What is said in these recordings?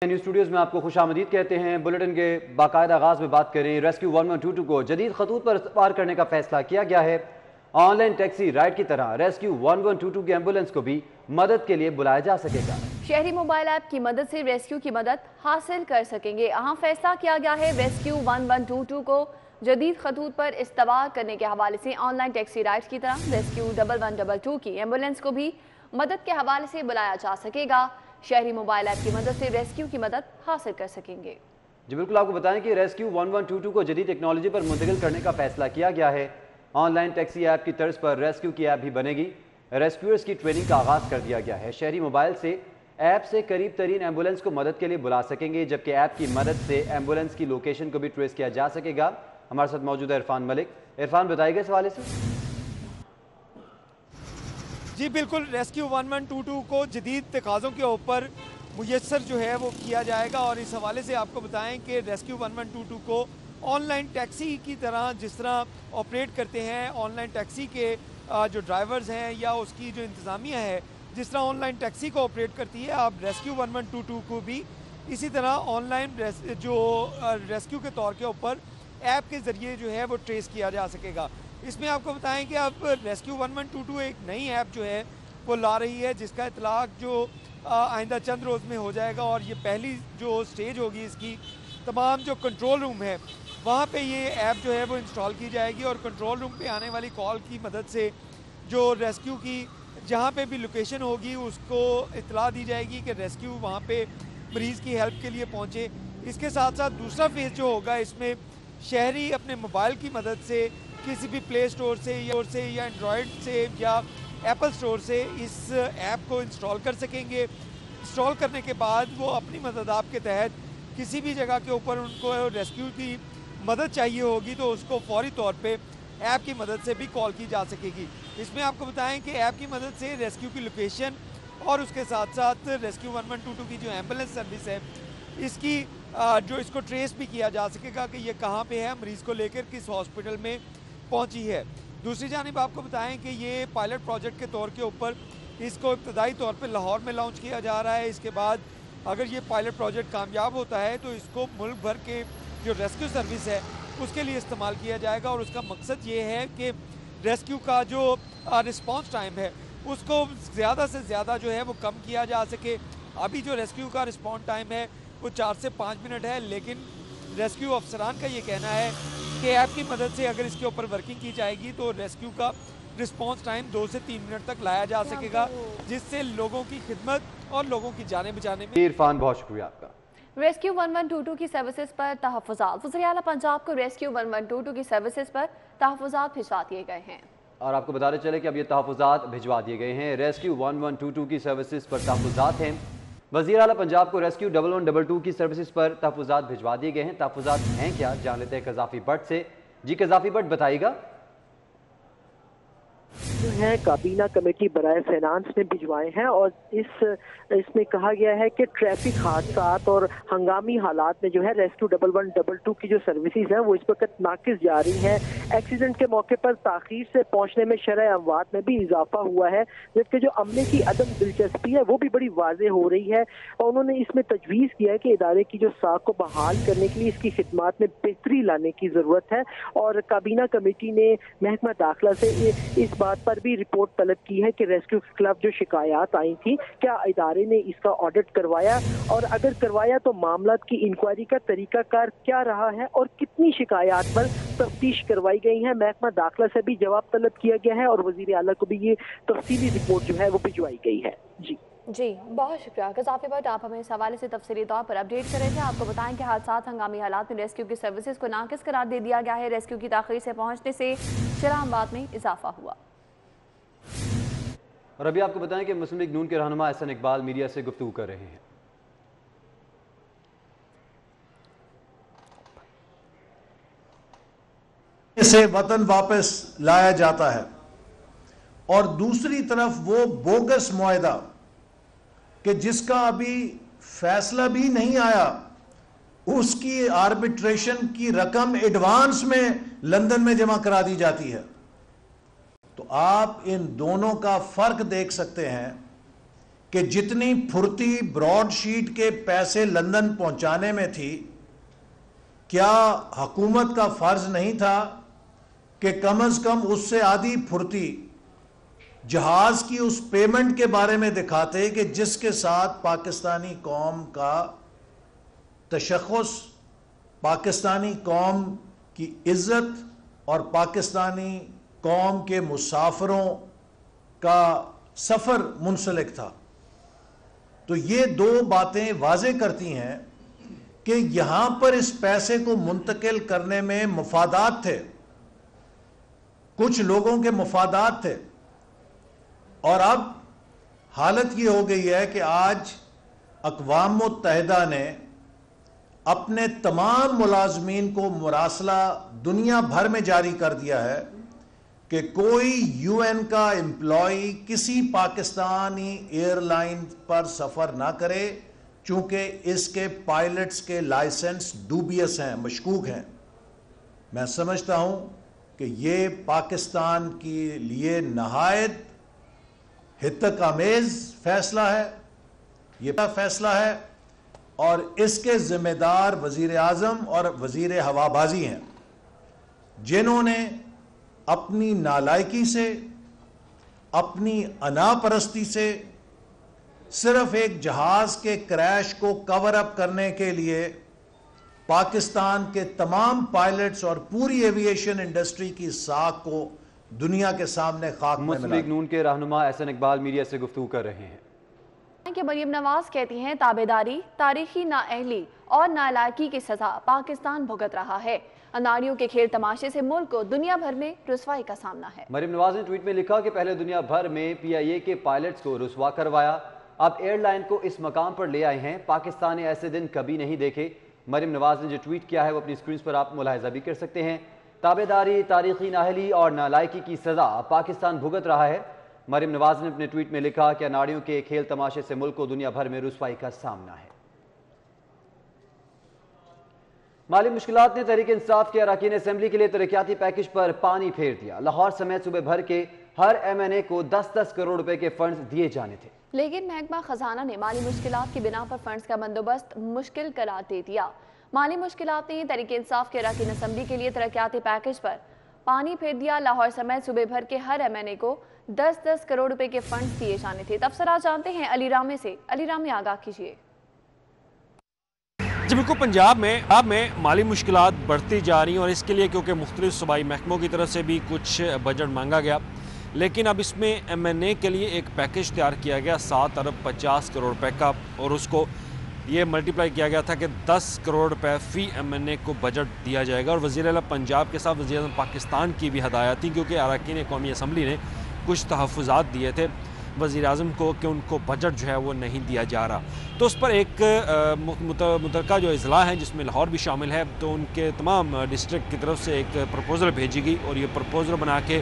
News studios میں آپ کو خوش آمدید کہتے ہیں۔ بلیٹن کے باقاعدہ آغاز میں بات کریں۔ ریسکیو 1122 کو جدید خطوط پر سپار کرنے کا فیصلہ کیا گیا ہے۔ آن لائن ٹیکسی رائڈ کی طرح ریسکیو 1122 کی ایمبولینس کو بھی مدد کے لیے بلایا جا سکے گا۔ شہری موبائل ایپ کی مدد سے ریسکیو کی مدد حاصل کر سکیں گے۔ اہم فیصلہ کیا گیا ہے ریسکیو 1122 کو جدید خطوط پر استوار کرنے کے حوالے سے آن لائن ٹیکسی رائڈ کی طرح ریسکیو 1122 کی ایمبولینس کو بھی مدد کے حوالے سے بلایا جا سکے گا۔ شہری موبائل ایپ کی مدد سے ریسکیو کی مدد حاصل کر سکیں گے۔ جی بالکل، آپ کو بتائیں کہ ریسکیو 1122 کو جدید ٹیکنالوجی پر منتقل کرنے کا فیصلہ کیا گیا ہے۔ آن لائن ٹیکسی ایپ کی طرز پر ریسکیو کی ایپ بھی بنے گی۔ ریسکیورز کی ٹریننگ کا آغاز کر دیا گیا ہے۔ شہری موبائل سے ایپ سے قریب ترین ایمبولینس کو مدد کے لیے بلا سکیں گے، جبکہ ایپ کی مدد سے ایمبولینس کی لوکیشن کو بھی ٹریس کیا جا سکے گا۔ ہمارے ساتھ موجود ہے عرفان ملک۔ عرفان، بتائیے گا اس حوالے سے؟ جی بالکل، ریسکیو 1122 کو جدید تقاضوں کے اوپر میسر جو ہے وہ کیا جائے گا، اور اس حوالے سے آپ کو بتائیں کہ ریسکیو 1122 کو آن لائن ٹیکسی کی طرح جس طرح آپریٹ کرتے ہیں آن لائن ٹیکسی کے جو ڈرائیورز ہیں یا اس کی جو انتظامیہ ہے، جس طرح آن لائن ٹیکسی کو آپریٹ کرتی ہے، اب ریسکیو 1122 کو بھی اسی طرح آن لائن جو ریسکیو کے طور کے اوپر ایپ کے ذریعے جو ہے وہ ٹریس کیا جا سکے گا۔ اس میں آپ کو بتائیں کہ اب ریسکیو 1122 ایک نئی ایپ جو ہے وہ لا رہی ہے، جس کا اطلاق جو آئندہ چند روز میں ہو جائے گا، اور یہ پہلی جو سٹیج ہوگی اس کی تمام جو کنٹرول روم ہے وہاں پہ یہ ایپ جو ہے وہ انسٹال کی جائے گی، اور کنٹرول روم پہ آنے والی کال کی مدد سے جو ریسکیو کی جہاں پہ بھی لوکیشن ہوگی اس کو اطلاع دی جائے گی کہ ریسکیو وہاں پہ مریض کی ہیلپ کے لیے پہنچے۔ اس کے ساتھ ساتھ دوسرا فیز جو ہوگا اس میں شہری اپنے موبائل کی مدد سے کسی بھی پلے اسٹور سے یا اینڈرائڈ سے یا ایپل اسٹور سے اس ایپ کو انسٹال کر سکیں گے۔ انسٹال کرنے کے بعد وہ اپنی مدد کے تحت کسی بھی جگہ کے اوپر ان کو ریسکیو کی مدد چاہیے ہوگی تو اس کو فوری طور پہ ایپ کی مدد سے بھی کال کی جا سکے گی۔ اس میں آپ کو بتائیں کہ ایپ کی مدد سے ریسکیو کی لوکیشن اور اس کے ساتھ ساتھ ریسکیو 1122 کی جو ایمبولینس سروس ہے اس کی جو اس کو ٹریس بھی کیا جا سکے گا کہ یہ کہاں پہ ہے، مریض کو لے کر کس ہاسپٹل میں پہنچی ہے۔ دوسری جانب آپ کو بتائیں کہ یہ پائلٹ پروجیکٹ کے طور کے اوپر اس کو ابتدائی طور پہ لاہور میں لانچ کیا جا رہا ہے۔ اس کے بعد اگر یہ پائلٹ پروجیکٹ کامیاب ہوتا ہے تو اس کو ملک بھر کے جو ریسکیو سروس ہے اس کے لیے استعمال کیا جائے گا، اور اس کا مقصد یہ ہے کہ ریسکیو کا جو رسپانس ٹائم ہے اس کو زیادہ سے زیادہ جو ہے وہ کم کیا جا سکے۔ ابھی جو ریسکیو کا رسپانس ٹائم ہے وہ 4 سے 5 منٹ ہے، لیکن ریسکیو افسران کا یہ کہنا ہے کہ ایپ کی مدد سے اگر اس کے اوپر ورکنگ کی جائے گی تو ریسکیو کا رسپانس ٹائم 2 سے 3 منٹ تک لایا جا سکے گا، جس سے لوگوں کی خدمت اور لوگوں کی جانیں بچانے میں۔ عرفان، بہت شکریہ آپ کا۔ ریسکیو 1122 کی سروسز پر تحفظات۔ وزیر اعلیٰ پنجاب کو ریسکیو 1122 کی سروسز پر تحفظات بھجوا دیے گئے ہیں، اور آپ کو بتاتے چلے کہ اب یہ تحفظات بھجوا دیے گئے ہیں۔ ریسکیو 1122 کی سروسز پر تحفظات ہیں۔ وزیر اعلیٰ پنجاب کو ریسکیو 1122 کی سروسز پر تحفظات بھجوا دیے گئے ہیں۔ تحفظات ہیں کیا، جان لیتے ہیں قذافی بٹ سے۔ جی قذافی بٹ، بتائیے گا۔ جو ہے کابینہ کمیٹی برائے فائنانس نے بھجوائے ہیں، اور اس میں کہا گیا ہے کہ ٹریفک حادثات اور ہنگامی حالات میں جو ہے ریسکیو 1122 کی جو سروسز ہیں وہ اس وقت ناقص جا رہی ہیں۔ ایکسیڈنٹ کے موقع پر تاخیر سے پہنچنے میں شرح اموات میں بھی اضافہ ہوا ہے، جبکہ جو عملے کی عدم دلچسپی ہے وہ بھی بڑی واضح ہو رہی ہے، اور انہوں نے اس میں تجویز کیا ہے کہ ادارے کی جو ساکھ کو بحال کرنے کے لیے اس کی خدمات میں بہتری لانے کی ضرورت ہے، اور کابینہ کمیٹی نے محکمہ داخلہ سے اس بات پر بھی رپورٹ طلب کی ہے کہ ریسکیو کے خلاف جو شکایات آئی تھی کیا ادارے نے اس کا آڈٹ کروایا، اور اگر کروایا تو معاملات کی انکوائری کا طریقہ کار کیا رہا ہے اور کتنی شکایات پر تفتیش کروائی گئی ہیں۔ محکمہ داخلہ سے بھی جواب طلب کیا گیا ہے، اور وزیر اعلیٰ کو بھی یہ تفصیلی رپورٹ جو ہے وہ بھجوائی گئی ہے۔ جی بہت شکریہ قذافی بٹ، آپ ہمیں اس حوالے سے تفصیلی طور پر اپڈیٹ کر رہے تھے۔ آپ کو بتائیں کہ حادثات ہنگامی حالات میں ریسکیو کی سروسز کو ناقص قرار دے دیا گیا ہے۔ ریسکیو کی تاخیر سے پہنچنے سے شرح اموات میں اضافہ ہوا۔ اور ابھی آپ کو بتائیں کہ مسلم لیگ نون کے رہنما احسن اقبال میڈیا سے گفتگو کر رہے ہیں۔ اسے وطن واپس لایا جاتا ہے، اور دوسری طرف وہ بوگس معاہدہ کہ جس کا ابھی فیصلہ بھی نہیں آیا، اس کی آربیٹریشن کی رقم ایڈوانس میں لندن میں جمع کرا دی جاتی ہے۔ تو آپ ان دونوں کا فرق دیکھ سکتے ہیں کہ جتنی پھرتی براڈ شیٹ کے پیسے لندن پہنچانے میں تھی، کیا حکومت کا فرض نہیں تھا کہ کم از کم اس سے آدھی پھرتی جہاز کی اس پیمنٹ کے بارے میں دکھاتے کہ جس کے ساتھ پاکستانی قوم کا تشخص، پاکستانی قوم کی عزت اور پاکستانی قوم کے مسافروں کا سفر منسلک تھا؟ تو یہ دو باتیں واضح کرتی ہیں کہ یہاں پر اس پیسے کو منتقل کرنے میں مفادات تھے، کچھ لوگوں کے مفادات تھے، اور اب حالت یہ ہو گئی ہے کہ آج اقوام متحدہ نے اپنے تمام ملازمین کو مراسلہ دنیا بھر میں جاری کر دیا ہے کہ کوئی یو این کا امپلائی کسی پاکستانی ایئر لائن پر سفر نہ کرے، چونکہ اس کے پائلٹس کے لائسنس ڈوبیس ہیں، مشکوک ہیں۔ میں سمجھتا ہوں کہ یہ پاکستان کے لیے نہایت ہتک آمیز فیصلہ ہے، یہ فیصلہ ہے، اور اس کے ذمہ دار وزیر اعظم اور وزیر ہوا بازی ہیں، جنہوں نے اپنی نالائکی سے، اپنی انا پرستی سے صرف ایک جہاز کے کریش کو کور اپ کرنے کے لیے پاکستان کے تمام پائلٹس اور پوری ایوییشن انڈسٹری کی ساکھ کو دنیا کے سامنے خاک میں مسلم لیگ نون کے رہنما احسن اقبال میڈیا سے گفتگو کر رہے ہیں کہ مریم نواز کہتی ہیں تابعداری، تاریخی نااہلی اور نالائکی کی سزا پاکستان بھگت رہا ہے۔ اناڑیوں کے کھیل تماشے سے ملک کو دنیا بھر میں رسوائی کا سامنا ہے۔ مریم نواز نے ٹویٹ میں لکھا کہ پہلے دنیا بھر میں پی آئی اے کے پائلٹس کو رسوا کروایا، اب ایئر لائن کو اس مقام پر لے آئے ہیں۔ پاکستان نے ایسے دن کبھی نہیں دیکھے۔ مریم نواز نے جو ٹویٹ کیا ہے وہ اپنی سکرینز پر آپ ملاحظہ بھی کر سکتے ہیں۔ تابعداری، تاریخی نااہلی اور نالائکی کی سزا پاکستان بھگت رہا ہے۔ مریم نواز نے اپنے ٹویٹ میں لکھا کہ اناڑیوں کے کھیل تماشے سے ملک کو دنیا بھر میں رسوائی کا سامنا ہے۔ مالی مشکلات نے تحریک انصاف کے اراکین اسمبلی کے لیے ترقیاتی پیکج پر پانی پھیر دیا۔ لاہور سمیت صوبے بھر کے ہر ایم این اے کو 10-10 کروڑ روپے کے فنڈز دیے جانے تھے، لیکن محکمہ خزانہ نے مالی مشکلات کی بنا پر فنڈز کا بندوبست مشکل قرار دے دیا۔ مالی مشکلات نے تحریک انصاف کے اراکین اسمبلی کے لیے ترقیاتی پیکج پر پانی پھیر دیا۔ لاہور سمیت صوبے بھر کے ہر ایم این اے کو 10-10 کروڑ روپے کے فنڈز دیے جانے تھے۔ تفصیلات جانتے ہیں علی رامے سے۔ علی رامے، آگاہ کیجیے۔ جی بالکل، پنجاب میں مالی مشکلات بڑھتی جا رہی ہیں، اور اس کے لیے کیونکہ مختلف صوبائی محکموں کی طرف سے بھی کچھ بجٹ مانگا گیا، لیکن اب اس میں ایم این اے کے لیے ایک پیکج تیار کیا گیا 7 ارب 50 کروڑ روپے کا، اور اس کو یہ ملٹیپلائی کیا گیا تھا کہ 10 کروڑ روپے فی ایم این اے کو بجٹ دیا جائے گا۔ اور وزیر اعلیٰ پنجاب کے ساتھ وزیر اعظم پاکستان کی بھی ہدایت تھی، کیونکہ اراکین قومی اسمبلی نے کچھ تحفظات دیے تھے وزیر اعظم کو کہ ان کو بجٹ جو ہے وہ نہیں دیا جا رہا، تو اس پر ایک متعلقہ جو اضلاع ہے جس میں لاہور بھی شامل ہے، تو ان کے تمام ڈسٹرکٹ کی طرف سے ایک پرپوزل بھیجی گئی، اور یہ پرپوزل بنا کے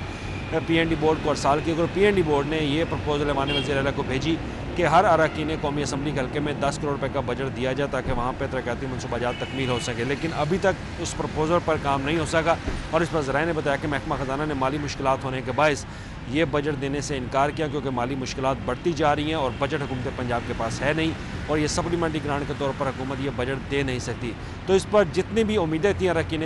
پی این ڈی بورڈ کو ارسال کی، اور پی این ڈی بورڈ نے یہ پرپوزل مانیہ وزیر اعلیٰ کو بھیجی کہ ہر اراکین قومی اسمبلی کے حلقے میں 10 کروڑ روپے کا بجٹ دیا جائے تاکہ وہاں پہ ترقیاتی منصوبہ جات تکمیل ہو سکے، لیکن ابھی تک اس پرپوزل پر کام نہیں ہو سکا، اور اس پر ذرائع نے بتایا کہ محکمہ خزانہ نے مالی مشکلات ہونے کے باعث یہ بجٹ دینے سے انکار کیا، کیونکہ مالی مشکلات بڑھتی جا رہی ہیں اور بجٹ حکومت پنجاب کے پاس ہے نہیں، اور یہ سپلیمنٹری گرانٹ کے طور پر حکومت یہ بجٹ دے نہیں سکتی۔ تو اس پر جتنی بھی امیدیں تھیں اراکین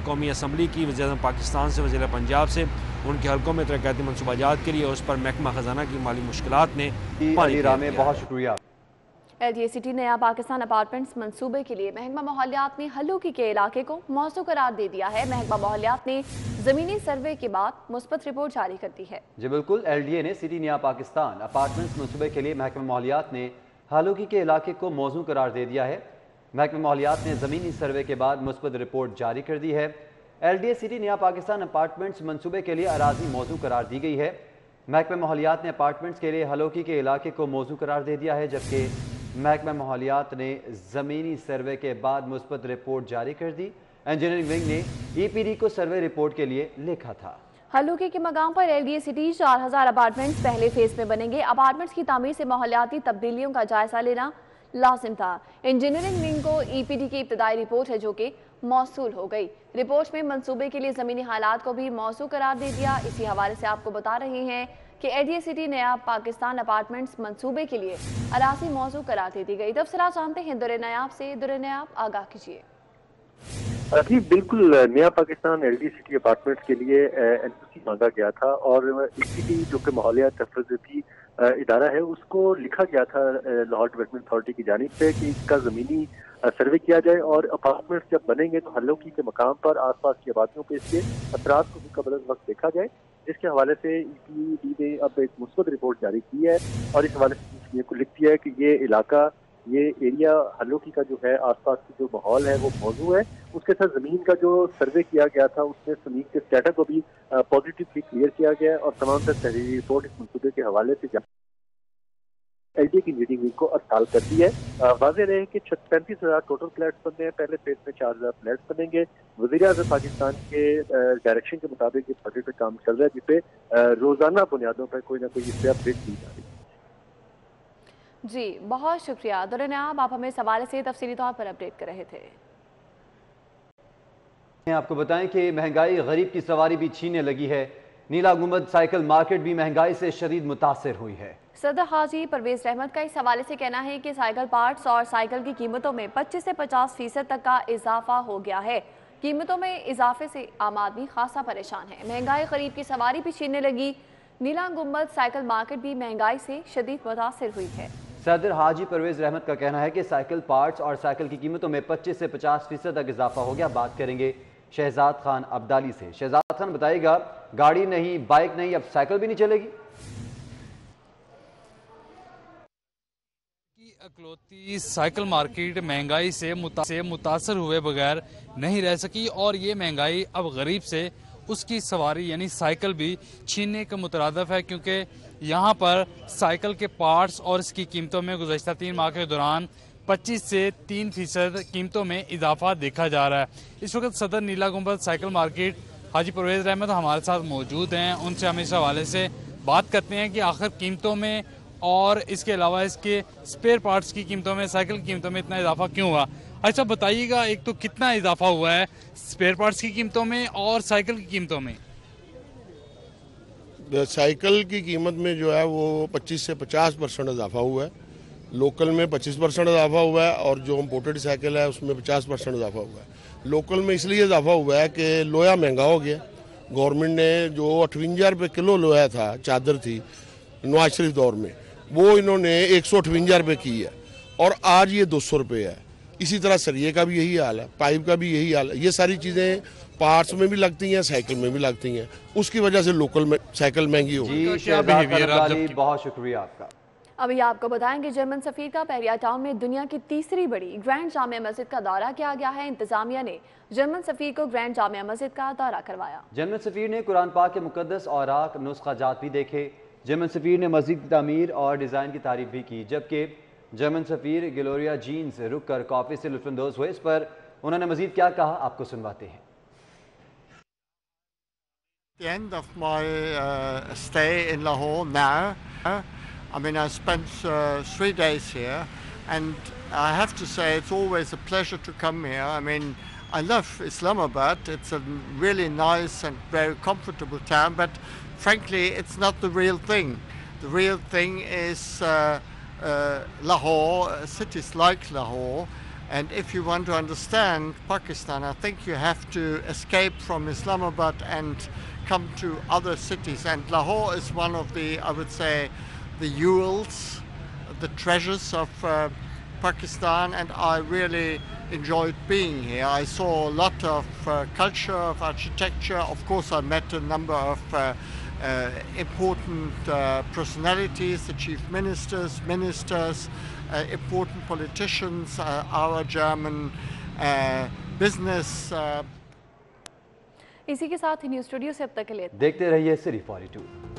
قومی اسمبلی کی، وزیر اعظم پاکستان سے، وزیر پنجاب سے، ان کے حلقوں میں ترقیاتی منصوبہ جات کے لیے، اس پر محکمہ خزانہ کی مالی مشکلات نے علی رامے، بہت شکریہ۔ ایل ڈی اے سٹی نیا پاکستان اپارٹمنٹس منصوبے کے لیے محکمہ ماحولیات نے ہلوکی کے علاقے کو موزوں قرار دے دیا ہے۔ محکمہ ماحولیات نے زمینی سروے کے بعد مثبت رپورٹ جاری کر دی ہے۔ جی بالکل، ایل ڈی اے نے سٹی نیا پاکستان اپارٹمنٹس منصوبے کے لیے محکمہ ماحولیات نے ہلوکی کے علاقے کو موزوں قرار دے دیا ہے۔ محکمہ ماحولیات نے زمینی سروے کے بعد مثبت رپورٹ جاری کر دی ہے۔ ایل ڈی اے سٹی نیا پاکستان اپارٹمنٹس منصوبے کے لیے اراضی موزوں قرار دی گئی ہے۔ محکمہ ماحولیات نے اپارٹمنٹس کے لیے ہلوکی کے علاقے کو موزوں قرار دے دیا ہے، جبکہ محکمہ ماحولیات نے زمینی سروے کے بعد مثبت رپورٹ جاری کر دی۔ انجینئرنگ ونگ نے ای پی ڈی کو سروے رپورٹ کے لیے لکھا تھا۔ ہلوکی کے مقام پر L D A city 4000 apartments پہلے فیز میں بنیں گے۔ اپارٹمنٹس کی تعمیر سے ماحولیاتی تبدیلیوں کا جائزہ لینا لازم تھا۔ انجینئرنگ ونگ کو ای پی ڈی کی ابتدائی رپورٹ ہے جو کہ موصول ہو گئی۔ رپورٹ میں منصوبے کے لیے زمینی حالات کو بھی موزوں قرار دے دیا۔ اسی حوالے سے آپ کو بتا رہے ہیں کہ ADA-City نیاب پاکستان اپارٹمنٹس منصوبے کے لیے اراضی موزوں قرار دے دی گئی۔ تفصیلات جانتے ہیں در نیاب سے۔ در نیاب آگاہ کیجیے۔ جی بالکل، نیا پاکستان ADA-City اپارٹمنٹس کے لیے NOC مانگا گیا تھا اور ACT جو کہ ماحولیات تفریحاتی ادارہ ہے اس کو لکھا گیا تھا لاہور ڈیولپمنٹ اتھارٹی کی جانب سے کہ اس کا زمینی سروے کیا جائے اور اپارٹمنٹس جب بنیں گے تو حلوکی کے مقام پر آس پاس کی آبادیوں پہ اس کے اثرات کو بھی قبل از وقت دیکھا جائے، جس کے حوالے سے EPD نے اب ایک مثبت رپورٹ جاری کی ہے اور اس حوالے سے کو لکھ دیا ہے کہ یہ علاقہ، یہ ایریا حلوکی کا جو ہے آس پاس کی جو ماحول ہے وہ موضوع ہے۔ اس کے ساتھ زمین کا جو سروے کیا گیا تھا اس میں زمین کے اسٹیٹا کو بھی پازیٹیولی کلیئر کیا گیا ہے اور تمام تر تحریری رپورٹ اس منصوبے کے حوالے سے LDA کی میٹنگ ویک کو ارسال کر دی ہے۔ واضح رہے کہ 35,000 ٹوٹل فلیٹس بننے ہیں، پہلے فیز میں 4,000 فلیٹس بنیں گے۔ وزیر اعظم پاکستان کے ڈائریکشن کے مطابق یہ پروجیکٹ پہ کام چل رہا ہے جس پہ روزانہ بنیادوں پر کوئی نہ کوئی اس سے اپڈیٹ دی جا رہی ہے۔ جی بہت شکریہ در نیاب، آپ ہمیں اس حوالے سے تفصیلی طور پر اپڈیٹ کر رہے تھے۔ آپ کو بتائیں کہ مہنگائی غریب کی سواری بھی چھیننے لگی ہے۔ نیلا گنبد سائیکل مارکیٹ بھی مہنگائی سے شدید متاثر ہوئی ہے۔ صدر حاجی پرویز رحمت کا اس حوالے سے کہنا ہے کہ سائیکل پارٹس اور سائیکل کی قیمتوں میں 25 سے 50% تک کا اضافہ ہو گیا ہے۔ قیمتوں میں اضافے سے عام آدمی خاصا پریشان ہے۔ مہنگائی غریب کی سواری بھی چھیننے لگی۔ نیلا گنبد سائیکل مارکیٹ بھی مہنگائی سے شدید متاثر ہوئی ہے۔ صدر حاجی پرویز رحمت کا کہنا ہے کہ سائیکل پارٹس اور سائیکل کی قیمتوں میں 25 سے 50% تک اضافہ ہو گیا۔ بات کریں گے شہزاد خان عبدالی سے۔ شہزاد خان بتائے گا، گاڑی نہیں، بائک نہیں، اب سائیکل بھی نہیں چلے گی؟ اکلوتی سائیکل مارکیٹ مہنگائی سے متاثر ہوئے بغیر نہیں رہ سکی اور یہ مہنگائی اب غریب سے اس کی سواری یعنی سائیکل بھی چھیننے کا مترادف ہے، کیونکہ یہاں پر سائیکل کے پارٹس اور اس کی قیمتوں میں گزشتہ 3 ماہ کے دوران 25 سے 3% قیمتوں میں اضافہ دیکھا جا رہا ہے۔ اس وقت صدر نیلا گنبد سائیکل مارکیٹ حاجی پرویز رحمت ہمارے ساتھ موجود ہیں، ان سے ہم اس حوالے سے بات کرتے ہیں کہ آخر قیمتوں میں اور اس کے علاوہ اس کے سپیئر پارٹس کی قیمتوں میں، سائیکل کی قیمتوں میں اتنا اضافہ کیوں ہوا؟ اچھا بتائیے گا، ایک تو کتنا اضافہ ہوا ہے سپیئر پارٹس کی قیمتوں میں اور سائیکل کی قیمتوں میں؟ سائیکل کی قیمت میں جو ہے وہ 25 سے 50% اضافہ ہوا ہے، لوکل میں 25% اضافہ ہوا ہے اور جو امپورٹڈ سائیکل ہے اس میں 50% اضافہ ہوا ہے۔ لوکل میں اس لیے اضافہ ہوا ہے کہ لوہا مہنگا ہو گیا۔ گورنمنٹ نے جو 58 روپے کلو لوہا تھا، چادر تھی نواز شریف دور میں، وہ انہوں نے 158 روپے کی ہے اور آج یہ 200 روپے ہے۔ اسی طرح سریے کا بھی یہی حال ہے، پائپ کا بھی یہی حال ہے۔ یہ ساری چیزیں پارٹس میں بھی لگتی ہیں، سائیکل میں بھی لگتی ہیں، اس کی وجہ سے لوکل میں سائیکل مہنگی ہو گئی۔ جی شہزاد خان عبدالی، بہت شکریہ آپ کا۔ ابھی آپ کو بتائیں کہ جرمن سفیر کا پہریا ٹاؤن میں دنیا کی تیسری بڑی گرینڈ جامع مسجد کا دورہ کیا گیا ہے۔ انتظامیہ نے جرمن سفیر کو گرینڈ جامع مسجد کا دورہ کروایا۔ جرمن سفیر نے قرآن پاک کے مقدس اوراق، نسخہ جات بھی دیکھے۔ جرمن سفیر نے مسجد کی تعمیر اور ڈیزائن کی تعریف بھی کی، جبکہ جرمن سفیر گلوریا جینز رک کر کافی سے لطف اندوز ہوئے۔ اس پر انہوں نے مزید کیا کہا، آپ کو سنواتے ہیں۔ The end of my stay in Lahore now, I mean I spent 3 days here and I have to say it's always a pleasure to come here. I mean I love Islamabad, it's a really nice and very comfortable town, but frankly it's not the real thing. The real thing is Lahore, cities like Lahore. And if you want to understand Pakistan, I think you have to escape from Islamabad and come to other cities. And Lahore is one of the, I would say, the jewels, the treasures of Pakistan, and I really enjoyed being here. I saw a lot of culture, of architecture. Of course, I met a number of important personalities, the chief ministers, important politicians, our German business. اسی کے ساتھ ہی news studio سے اب تک کے لیے دیکھتے رہیے سری 42۔